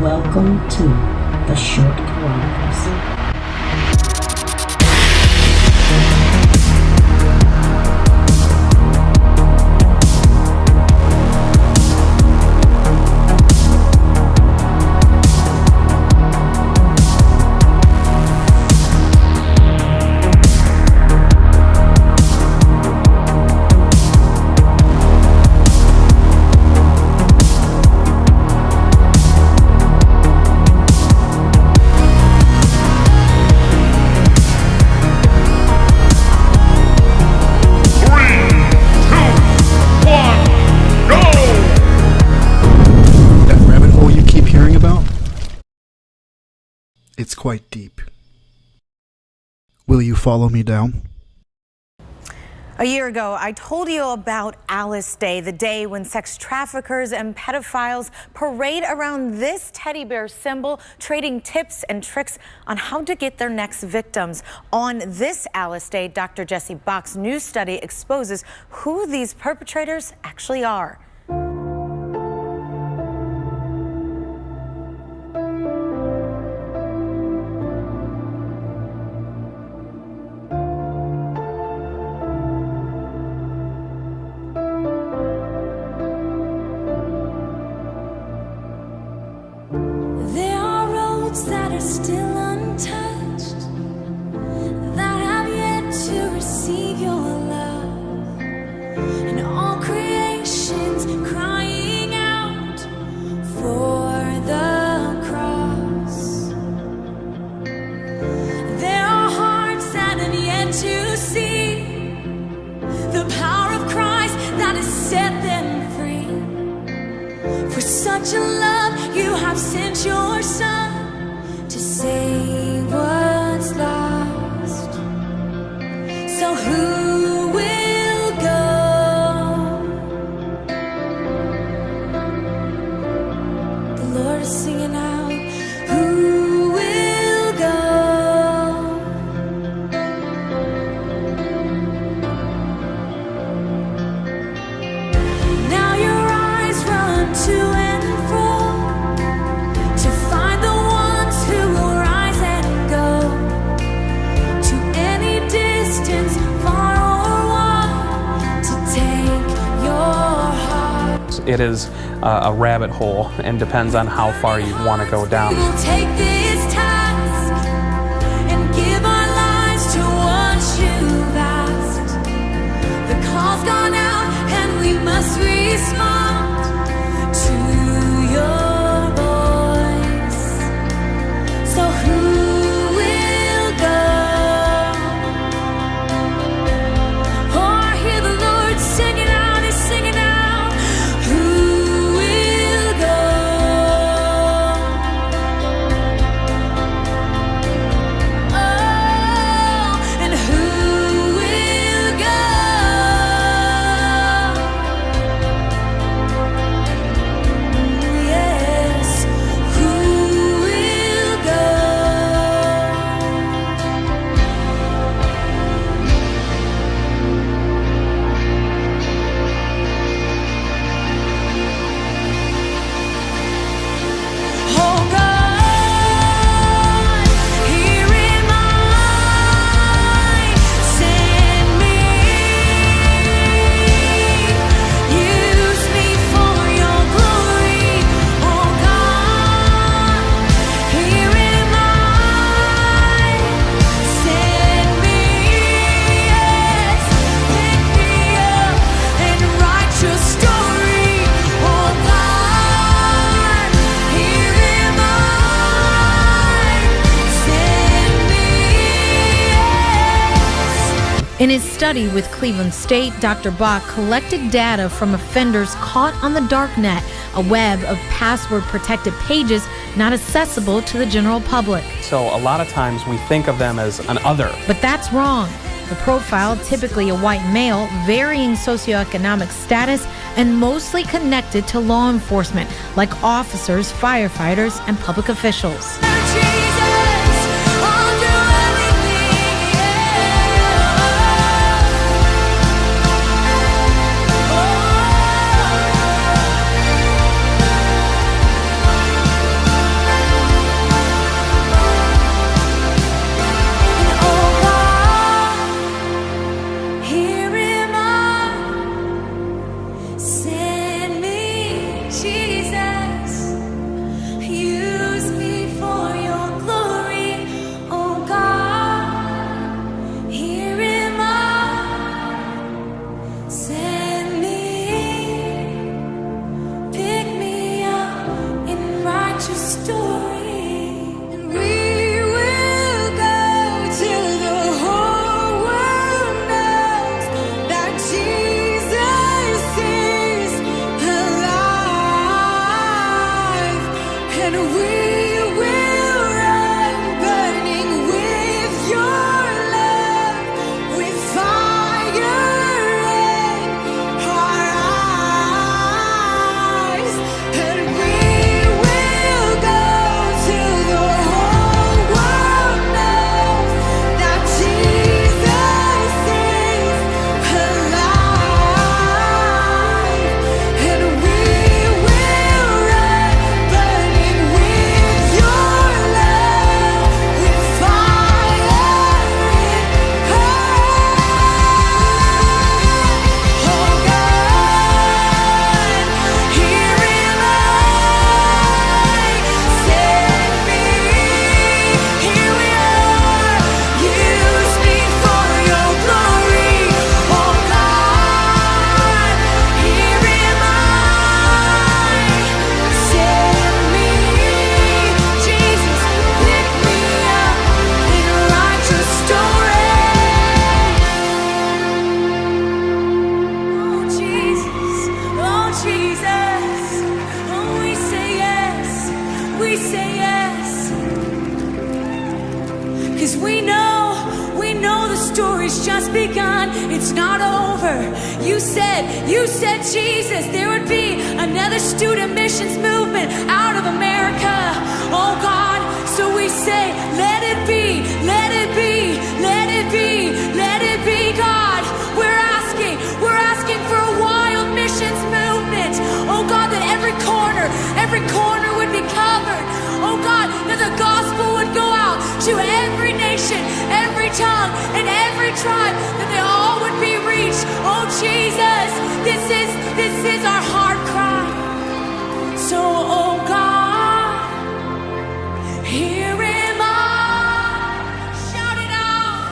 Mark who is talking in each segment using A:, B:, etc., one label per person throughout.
A: Welcome to the Short Chronicles.
B: It's quite deep. Will you follow me down?
C: A year ago, I told you about Alice Day, the day when sex traffickers and pedophiles parade around this teddy bear symbol, trading tips and tricks on how to get their next victims. On this Alice Day, Dr. Jesse Bach's new study exposes who these perpetrators actually are.
D: That are still untouched, that have yet to receive your love, and all creations crying out for the cross. There are hearts that have yet to see the power of Christ that has set them free. For such a love you have sent your Son to save what's lost. So who will go? The Lord is singing out, who will go? Now your eyes run to and fro to find the who will rise and go to any distance, far or wide, to take your heart.
E: It is a rabbit hole and depends on how far you want to go down.
D: We will take this task and give our lives to what you've asked. The call's gone out and we must respond to your so who will go? Oh, I hear the Lord singing out, he's singing out. Who will go? Oh, and who will go? Yes, who will go? Oh God, here am I, send me, use me for your glory. Oh God, here am I, send me, yes, pick me up and write your story. Oh God, here am I, send me, yes.
C: In his study with Cleveland State, Dr. Bach collected data from offenders caught on the darknet, a web of password-protected pages not accessible to the general public.
E: So a lot of times we think of them as an other.
C: But that's wrong. The profile, typically a white male, varying socioeconomic status, and mostly connected to law enforcement, like officers, firefighters, and public officials.
D: Jesus, I'll do everything, yeah. Oh. Send me, pick me up and write your story, and we will go till the whole world knows that Jesus is alive, and we will run burning with your love, with fire in our eyes, and we will go till the whole world knows that Jesus is alive, and we will run burning with your love, with fire in our eyes. Oh God, here am I, send me, here we are, use me for your glory. Oh God, here am I, send me, Jesus, pick me up and write your story. Oh Jesus, oh Jesus, oh we say yes, we say yes, 'cause we know the story's just begun, it's not over. You said Jesus, there would be another student missions movement out of America. Oh God, so we say, let it be, let it be, let it be, let it be, God. We're asking for a wild missions movement. Oh God, that every corner would be covered. Oh God, that the gospel would go out to every nation, every tongue, and every tribe, that they all would be reached. Oh Jesus, this is our heart cry. So, oh God, here am I. Shout it out.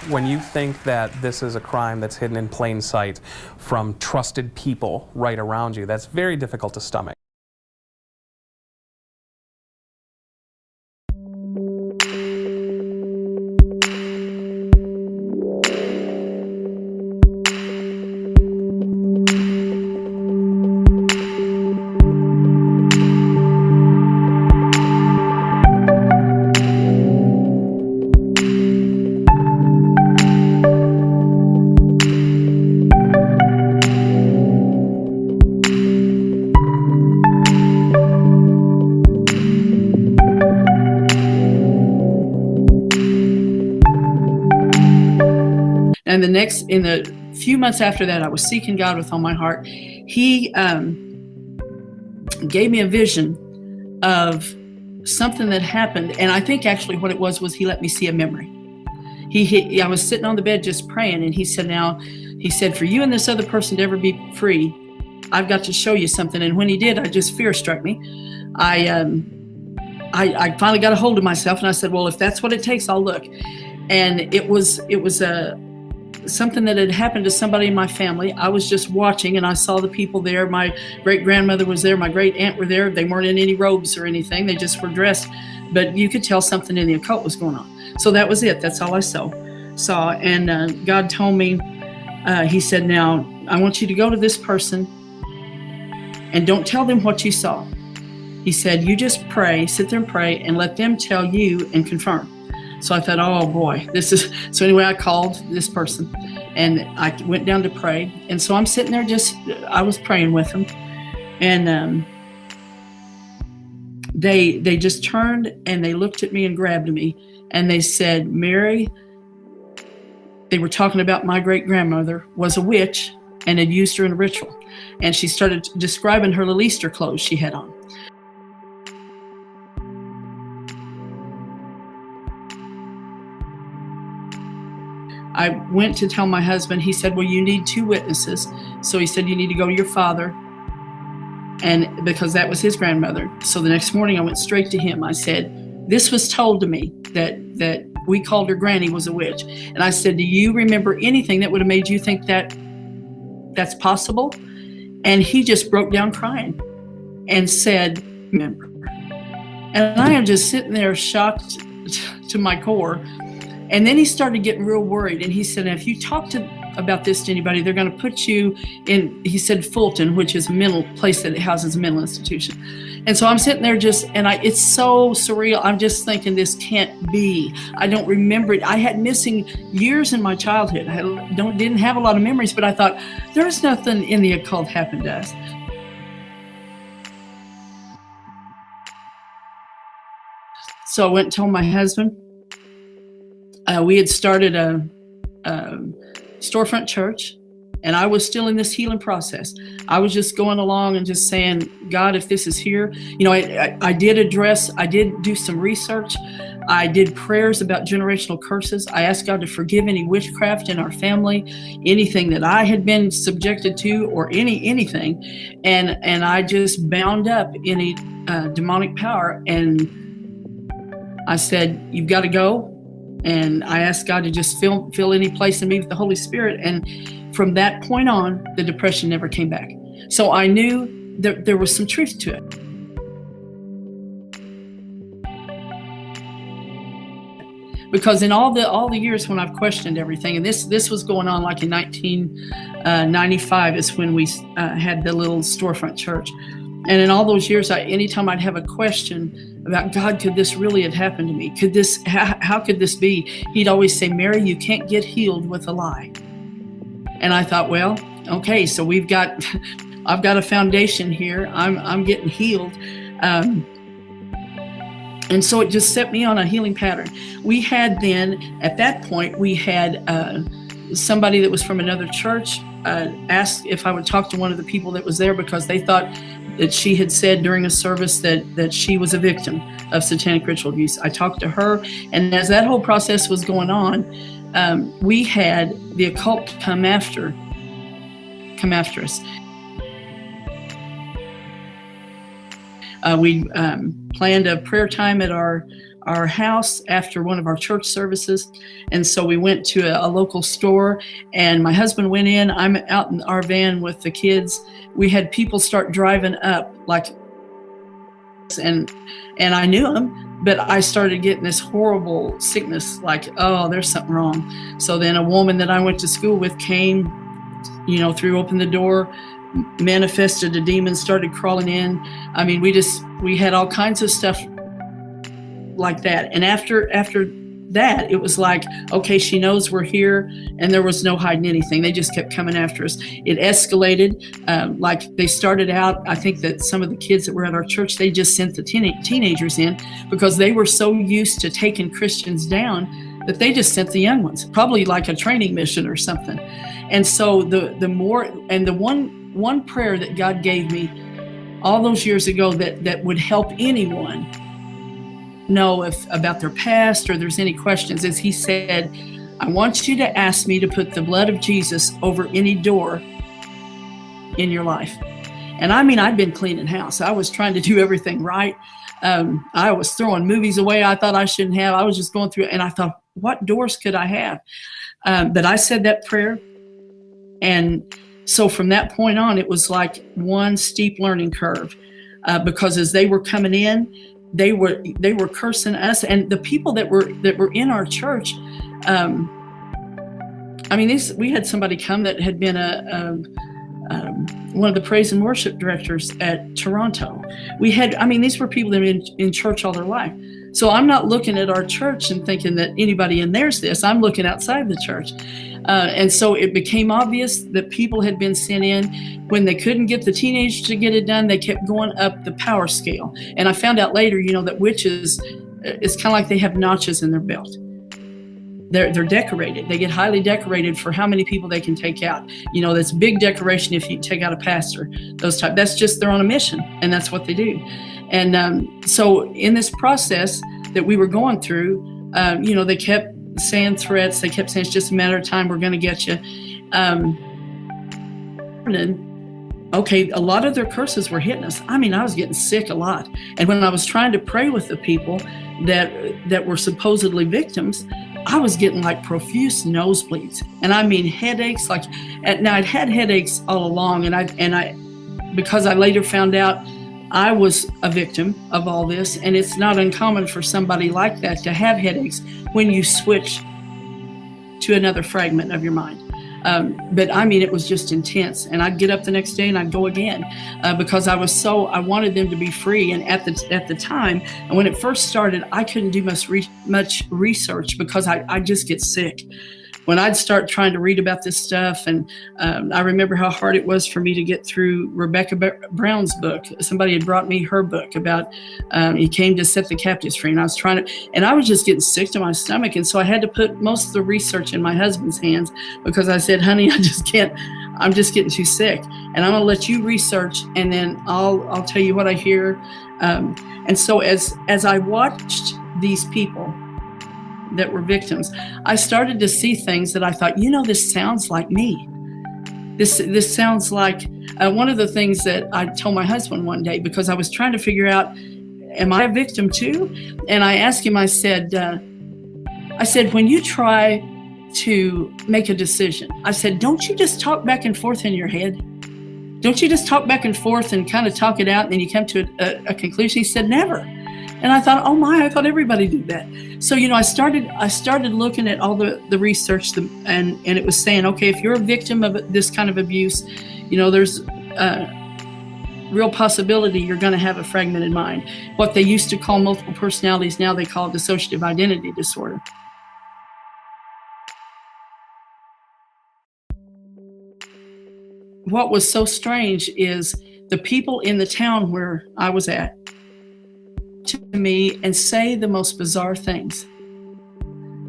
E: When you think that this is a crime that's hidden in plain sight from trusted people right around you, that's very difficult to stomach.
F: And in the few months after that, I was seeking God with all my heart. He gave me a vision of something that happened. And I think actually what it was he let me see a memory. I was sitting on the bed just praying, and he said, for you and this other person to ever be free, I've got to show you something. And when he did, fear struck me. I finally got a hold of myself, and I said, well, if that's what it takes, I'll look. And it was something that had happened to somebody in my family. I was just watching, and I saw the people there. My great-grandmother was there. My great-aunt were there. They weren't in any robes or anything. They just were dressed. But you could tell something in the occult was going on. So that was it. That's all I saw. And God told me, he said, now, I want you to go to this person and don't tell them what you saw. He said, you just pray, sit there and pray, and let them tell you and confirm. So I thought, oh boy, so anyway, I called this person, and I went down to pray. And so I'm sitting there I was praying with them. And they just turned and they looked at me and grabbed me, and they said, Mary, they were talking about my great grandmother was a witch, and had used her in a ritual. And she started describing her little Easter clothes she had on. I went to tell my husband. He said, well, you need 2 witnesses. So he said, you need to go to your father, and because that was his grandmother. So the next morning I went straight to him. I said, this was told to me that we called her Granny was a witch. And I said, do you remember anything that would have made you think that that's possible? And he just broke down crying and said, remember. And I am just sitting there shocked to my core. And then he started getting real worried. And he said, if you talk about this to anybody, they're going to put you in, he said, Fulton, which is a mental place that houses a mental institution. And so I'm sitting there it's so surreal. I'm just thinking, this can't be. I don't remember it. I had missing years in my childhood. I didn't have a lot of memories, but I thought, there's nothing in the occult happened to us. So I went and told my husband. We had started a storefront church, and I was still in this healing process. I was just going along and just saying, God, if this is here, I did do some research. I did prayers about generational curses. I asked God to forgive any witchcraft in our family, anything that I had been subjected to, or anything. And I just bound up any demonic power. And I said, you've got to go. And I asked God to just fill any place in me with the Holy Spirit. And from that point on, the depression never came back. So I knew that there was some truth to it. Because in all the years when I've questioned everything, and this was going on like in 1995 is when we had the little storefront church. And in all those years, anytime I'd have a question about, God, could this really have happened to me? How could this be? He'd always say, Mary, you can't get healed with a lie. And I thought, well, okay, so I've got a foundation here. I'm getting healed. And so it just set me on a healing pattern. We had then, at that point, we had somebody that was from another church asked if I would talk to one of the people that was there, because they thought that she had said during a service that she was a victim of satanic ritual abuse. I talked to her, and as that whole process was going on, we had the occult come after us. We planned a prayer time at our house after one of our church services. And so we went to a local store, and my husband went in. I'm out in our van with the kids. We had people start driving up and I knew them, but I started getting this horrible sickness, like, oh, there's something wrong. So then a woman that I went to school with came, threw open the door, manifested a demon, started crawling in. I mean, we had all kinds of stuff like that. And after that, it was like, okay, she knows we're here, and there was no hiding anything. They just kept coming after us. It escalated. Like they started out, I think that some of the kids that were at our church, they just sent the teenagers in because they were so used to taking Christians down that they just sent the young ones, probably like a training mission or something. And so the more, and the one prayer that God gave me all those years ago that would help anyone know about their past or there's any questions is, he said, I want you to ask me to put the blood of Jesus over any door in your life. And I mean, I'd been cleaning house. I was trying to do everything right. I was throwing movies away I thought I shouldn't have. I was just going through it, and I thought, what doors could I have? But I said that prayer, and so from that point on, it was like one steep learning curve, because as they were coming in, they were cursing us, and the people that were in our church. I mean, we had somebody come that had been one of the praise and worship directors at Toronto. These were people that have been in church all their life. So I'm not looking at our church and thinking that anybody in there's this. I'm looking outside the church. And so it became obvious that people had been sent in. When they couldn't get the teenagers to get it done, they kept going up the power scale. And I found out later, that witches, it's kind of like they have notches in their belt. they're decorated. They get highly decorated for how many people they can take out. That's big decoration if you take out a pastor, those type. That's just they're on a mission, and that's what they do. And so in this process that we were going through, they kept saying threats. They kept saying it's just a matter of time. We're going to get you. Okay, a lot of their curses were hitting us. I was getting sick a lot. And when I was trying to pray with the people that were supposedly victims, I was getting like profuse nosebleeds. And headaches. Now I'd had headaches all along, and I because I later found out I was a victim of all this, and it's not uncommon for somebody like that to have headaches when you switch to another fragment of your mind. But it was just intense, and I'd get up the next day and I'd go again because I wanted them to be free. And at the time, and when it first started, I couldn't do much research because I just get sick. When I'd start trying to read about this stuff, and I remember how hard it was for me to get through Rebecca Brown's book. Somebody had brought me her book about he came to set the captives free, and I was just getting sick to my stomach. And so I had to put most of the research in my husband's hands because I said, honey, I just can't, I'm just getting too sick, and I'm going to let you research, and then I'll tell you what I hear. And so as I watched these people that were victims, I started to see things that I thought, this sounds like me. This sounds like one of the things that I told my husband one day, because I was trying to figure out, am I a victim too? And I asked him, I said, when you try to make a decision, I said, don't you just talk back and forth in your head? Don't you just talk back and forth and kind of talk it out, and then you come to a conclusion? He said, never. And I thought, oh my, I thought everybody did that. So, I started looking at all the research, and it was saying, okay, if you're a victim of this kind of abuse, there's a real possibility you're going to have a fragmented mind. What they used to call multiple personalities, now they call it dissociative identity disorder. What was so strange is the people in the town where I was at to me and say the most bizarre things.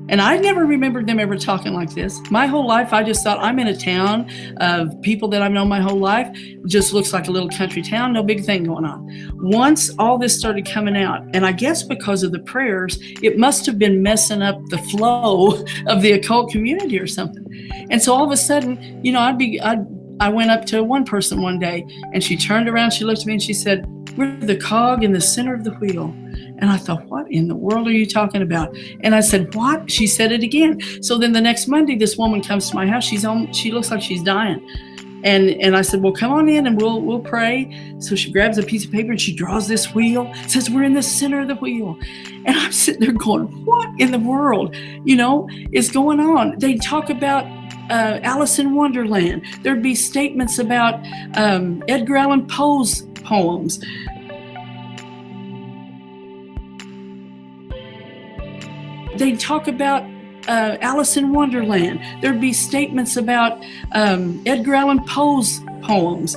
F: And I never remembered them ever talking like this. My whole life, I just thought, I'm in a town of people that I've known my whole life. It just looks like a little country town, no big thing going on. Once all this started coming out, and I guess because of the prayers, it must have been messing up the flow of the occult community or something. And so all of a sudden, I went up to one person one day, and she turned around, she looked at me, and she said, we're the cog in the center of the wheel. And I thought, what in the world are you talking about? And I said, what? She said it again. So then the next Monday, this woman comes to my house. She looks like she's dying. And I said, well, come on in and we'll pray. So she grabs a piece of paper and she draws this wheel, says we're in the center of the wheel. And I'm sitting there going, what in the world, is going on? They talk about Alice in Wonderland. There'd be statements about Edgar Allan Poe's poems. They'd talk about Alice in Wonderland. There'd be statements about Edgar Allan Poe's poems.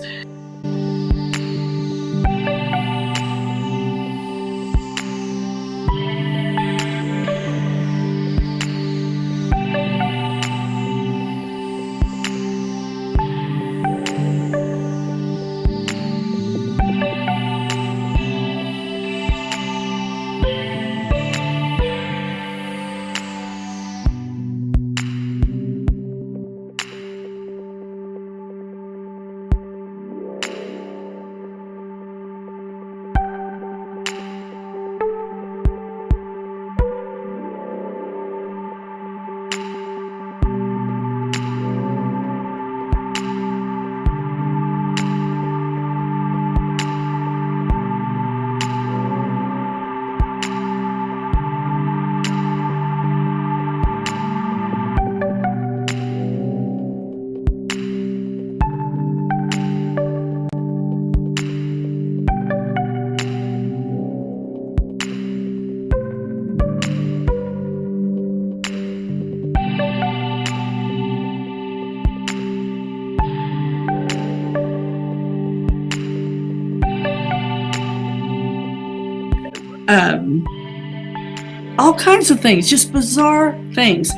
F: All kinds of things, just bizarre things.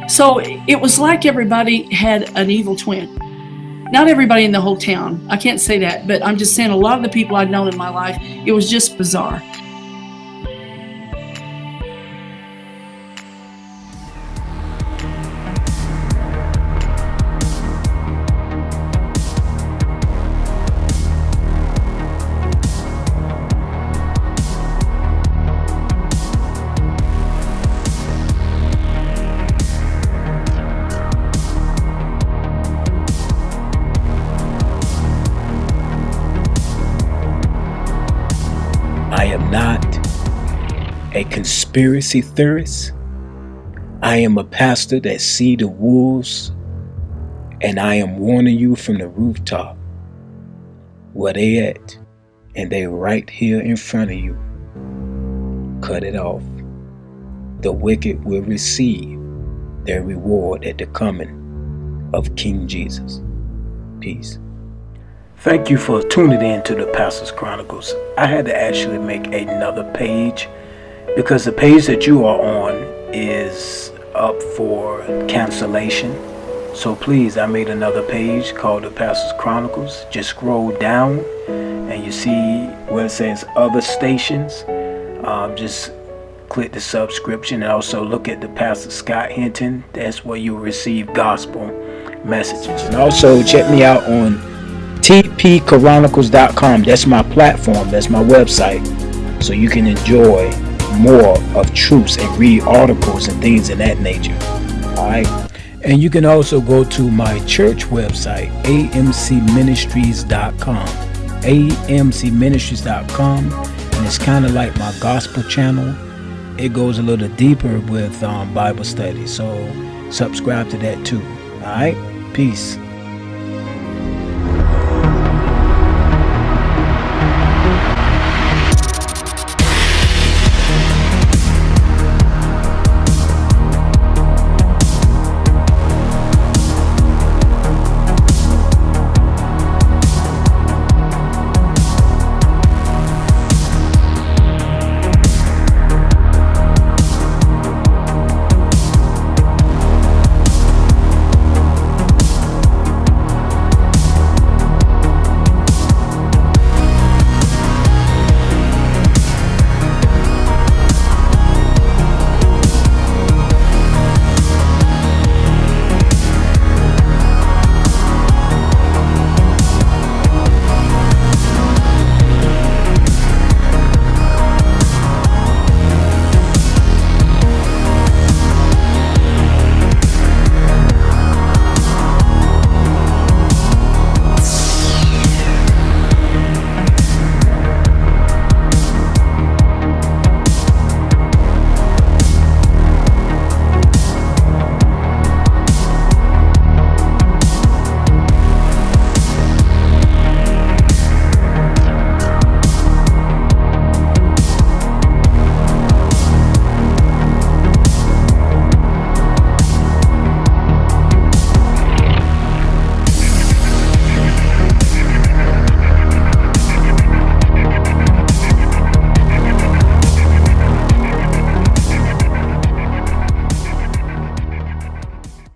F: So it was like everybody had an evil twin. Not everybody in the whole town, I can't say that, but I'm just saying a lot of the people I've known in my life, it was just bizarre.
G: I am not a conspiracy theorist. I am a pastor that see the wolves, and I am warning you from the rooftop where they at, and they right here in front of you. Cut it off. The wicked will receive their reward at the coming of King Jesus. Peace. Thank you for tuning in to the Pastor's Chronicles. I had to actually make another page because the page that you are on is up for cancellation. So please, I made another page called the Pastor's Chronicles. Just scroll down and you see where it says other stations. Just click the subscription and also look at the Pastor Scott Hinton. That's where you'll receive gospel messages. And also check me out on tpchronicles.com. That's my platform, that's my website, so you can enjoy more of truths and read articles and things of that nature. Alright, and you can also go to my church website, amcministries.com, amcministries.com, and it's kind of like my gospel channel. It goes a little deeper with Bible study, so subscribe to that too. Alright, peace.